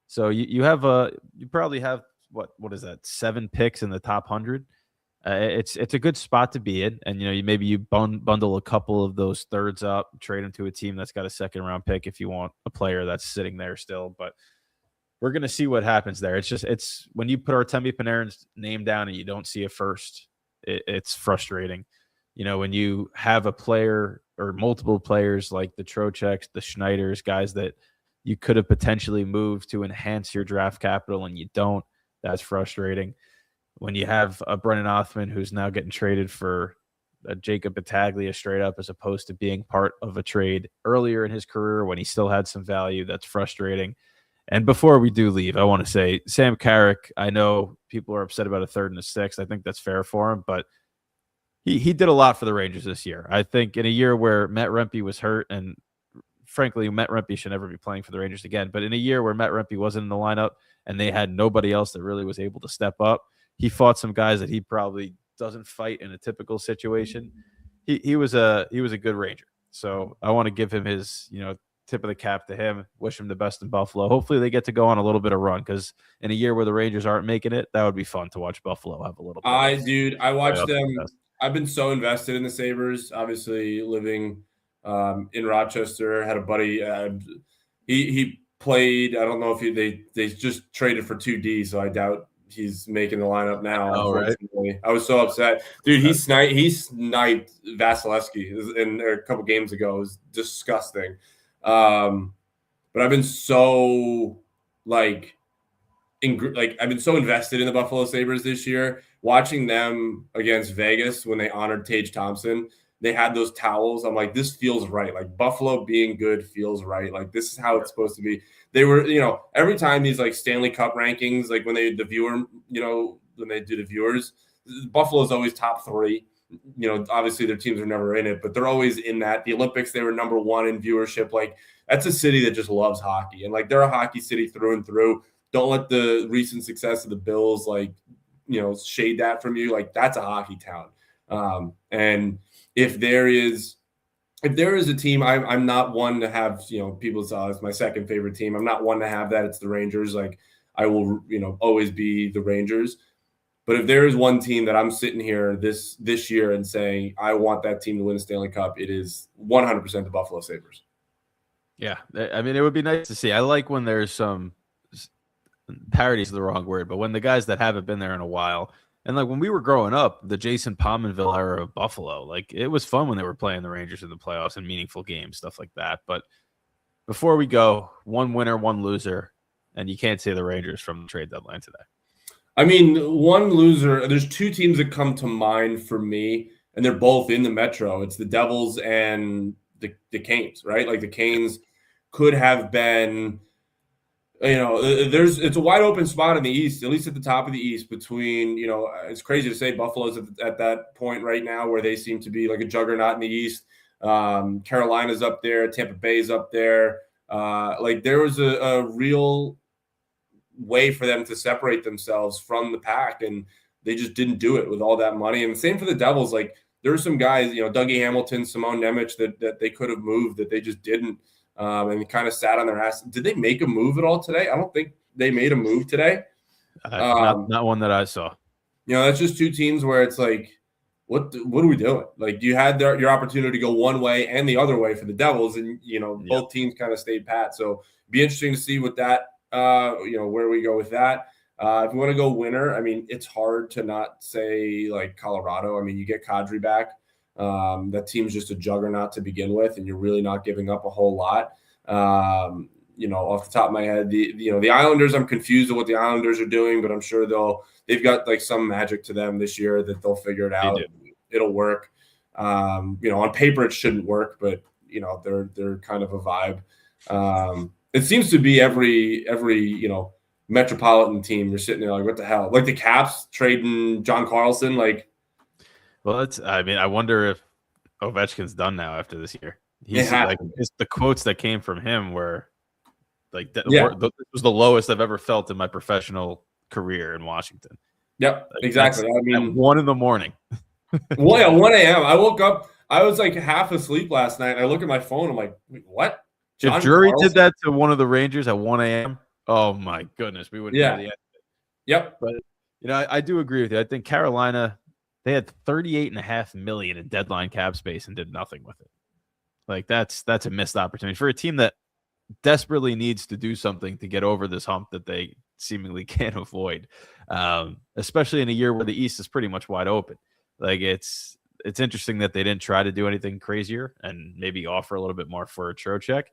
So you probably have what is that, 7 picks in the top 100. It's a good spot to be in, and you bundle a couple of those thirds up, trade them to a team that's got a second round pick if you want a player that's sitting there still. But we're gonna see what happens there. It's when you put Artemi Panarin's name down and you don't see a first, it's frustrating. When you have a player or multiple players like the Trocheks, the Schneiders, guys that you could have potentially moved to enhance your draft capital and you don't, that's frustrating. When you have a Brennan Othman who's now getting traded for a Jacob Battaglia straight up, as opposed to being part of a trade earlier in his career when he still had some value, that's frustrating. And before we do leave, I want to say Sam Carrick, I know people are upset about a third and a sixth. I think that's fair for him, but he did a lot for the Rangers this year. I think in a year where Matt Rempe was hurt, and frankly, Matt Rempe should never be playing for the Rangers again, but in a year where Matt Rempe wasn't in the lineup and they had nobody else that really was able to step up, he fought some guys that he probably doesn't fight in a typical situation. He was a good Ranger. So I want to give him his, tip of the cap to him. Wish him the best in Buffalo. Hopefully they get to go on a little bit of run, because in a year where the Rangers aren't making it, that would be fun to watch Buffalo have a little bit.
I watched them. I've been so invested in the Sabres. Obviously, living in Rochester, had a buddy. He played. I don't know if they just traded for 2D, so I doubt he's making the lineup now.
Oh, right.
I was so upset, dude. He sniped Vasilevsky in a couple games ago. It was disgusting. But I've been so I've been so invested in the Buffalo Sabres this year. Watching them against Vegas when they honored Tage Thompson, they had those towels. I'm like, this feels right. Like, Buffalo being good feels right. Like, this is how it's supposed to be. They were, every time these Stanley Cup rankings, like when they do the viewers, Buffalo's always top 3. Obviously their teams are never in it, but they're always in that. The Olympics, they were number 1 in viewership. Like, that's a city that just loves hockey, and they're a hockey city through and through. Don't let the recent success of the Bills shade that from you. Like, that's a hockey town. And if there is a team, I'm not one to have, people say, it's my second favorite team. I'm not one to have that. It's the Rangers. Like, I will, always be the Rangers. But if there is one team that I'm sitting here this year and saying I want that team to win the Stanley Cup, it is 100% the Buffalo Sabres.
Yeah, I mean, it would be nice to see. I like when there's some parity is the wrong word, but when the guys that haven't been there in a while, and like when we were growing up, the Jason Pominville era of Buffalo, like, it was fun when they were playing the Rangers in the playoffs and meaningful games, stuff like that. But before we go, one winner, one loser, and you can't say the Rangers from the trade deadline today.
I mean, one loser, there's 2 teams that come to mind for me, and they're both in the Metro. It's the Devils and the Canes, right? Like, the Canes could have been, it's a wide open spot in the East, at least at the top of the East, between, it's crazy to say Buffalo's at that point right now where they seem to be like a juggernaut in the East. Carolina's up there, Tampa Bay's up there. There was a real way for them to separate themselves from the pack, and they just didn't do it with all that money. And the same for the Devils. Like, there were some guys, Dougie Hamilton, Simone Nemec, that they could have moved that they just didn't, and kind of sat on their ass. Did they make a move at all today? I don't think they made a move today.
Not one that I saw.
That's just 2 teams where it's like, what are we doing? Like, you had your opportunity to go one way and the other way for the Devils, and both teams kind of stayed pat. So it'd be interesting to see what that where we go with that. If we want to go winner, I mean, it's hard to not say like Colorado. I mean, you get Kadri back. That team's just a juggernaut to begin with, and you're really not giving up a whole lot. Off the top of my head, the Islanders, I'm confused at what the Islanders are doing, but I'm sure they've got like some magic to them this year that they'll figure it out. It'll work. On paper it shouldn't work, but they're kind of a vibe. It seems to be every metropolitan team. You're sitting there like, what the hell? Like the Caps trading John Carlson. Like,
well, I wonder if Ovechkin's done now after this year. He's the quotes that came from him were like, this was the lowest I've ever felt in my professional career in Washington.
Yep, exactly. I mean,
at 1 a.m.
1 a.m. I woke up. I was like half asleep last night. I look at my phone. I'm like, wait, what? John
Drury
Carlson?
did that to one of the Rangers at 1 a.m., oh my goodness, we wouldn't know the end.
Yep.
But I do agree with you. I think Carolina, they had $38.5 million in deadline cap space and did nothing with it. Like that's a missed opportunity for a team that desperately needs to do something to get over this hump that they seemingly can't avoid, especially in a year where the East is pretty much wide open. Like it's interesting that they didn't try to do anything crazier and maybe offer a little bit more for a Trocheck.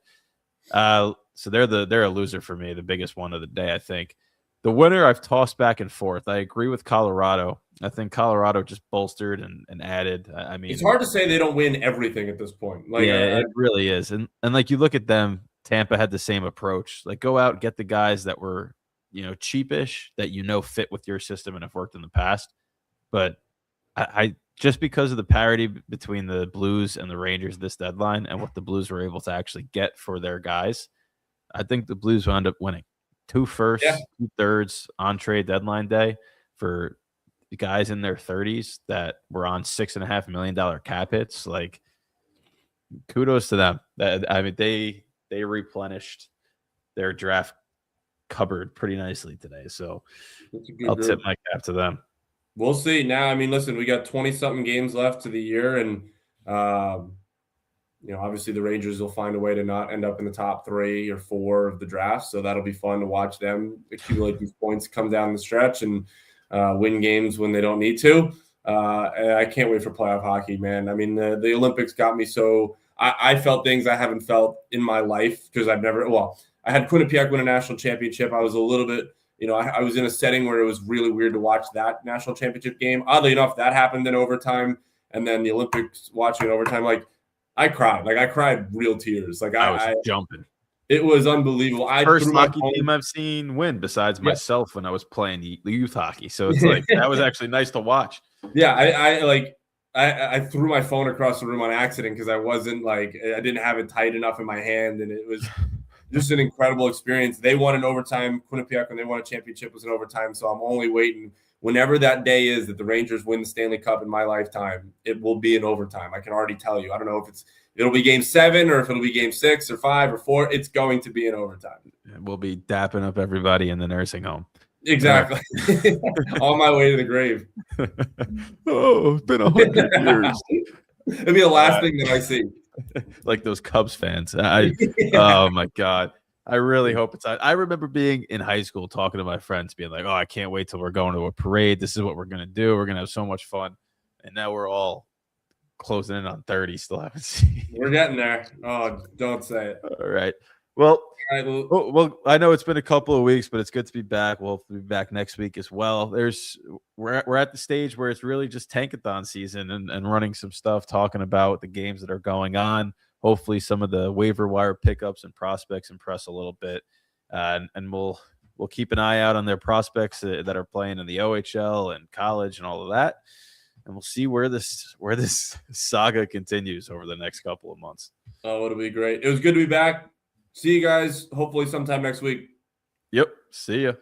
So they're a loser for me, the biggest one of the day, I think. The winner I've tossed back and forth. I agree with Colorado. I think Colorado just bolstered and added. I mean,
it's hard to say they don't win everything at this point. Like,
yeah, it really is. And like you look at them, Tampa had the same approach. Like go out, get the guys that were, cheapish, that fit with your system and have worked in the past. But I just because of the parity between the Blues and the Rangers this deadline and what the Blues were able to actually get for their guys, I think the Blues will end up winning. 2 firsts, 2 thirds on trade deadline day for guys in their 30s that were on $6.5 million cap hits. Like, kudos to them. They replenished their draft cupboard pretty nicely today. So I'll tip my cap to them.
We'll see. Now, I mean, listen, we got 20-something games left to the year, and obviously the Rangers will find a way to not end up in the top 3 or 4 of the draft. So that'll be fun to watch them accumulate these points, come down the stretch, and win games when they don't need to. And I can't wait for playoff hockey, man. I mean, the Olympics got me so I felt things I haven't felt in my life because I had Quinnipiac win a national championship. I was a little bit, I was in a setting where it was really weird to watch that national championship game. Oddly enough, that happened in overtime, and then the Olympics watching it overtime, like I cried. Like I cried real tears. Like
I was jumping.
It was unbelievable.
First hockey team I've seen win besides myself when I was playing the youth hockey. So it's like that was actually nice to watch.
Yeah, I threw my phone across the room on accident because I didn't have it tight enough in my hand, and it was just an incredible experience. They won in overtime. Quinnipiac, when they won a championship, was in overtime. So I'm only waiting. Whenever that day is that the Rangers win the Stanley Cup in my lifetime, it will be in overtime. I can already tell you. I don't know if it'll be game 7 or if it'll be game 6 or 5 or 4. It's going to be in overtime.
We'll be dapping up everybody in the nursing home.
Exactly. On my way to the grave.
Oh, it's been 100 years.
It'll be the last thing that I see.
Like those Cubs fans. Oh, my God. I really hope it's. I remember being in high school talking to my friends, being like, "Oh, I can't wait till we're going to a parade. This is what we're gonna do. We're gonna have so much fun." And now we're all closing in on 30. Still haven't seen.
We're getting there. Oh, don't say it.
All right. Well, I know it's been a couple of weeks, but it's good to be back. We'll be back next week as well. We're at the stage where it's really just tankathon season and running some stuff, talking about the games that are going on. Hopefully some of the waiver wire pickups and prospects impress a little bit. And we'll keep an eye out on their prospects that are playing in the OHL and college and all of that. And we'll see where this saga continues over the next couple of months.
Oh, it'll be great. It was good to be back. See you guys hopefully sometime next week.
Yep. See ya.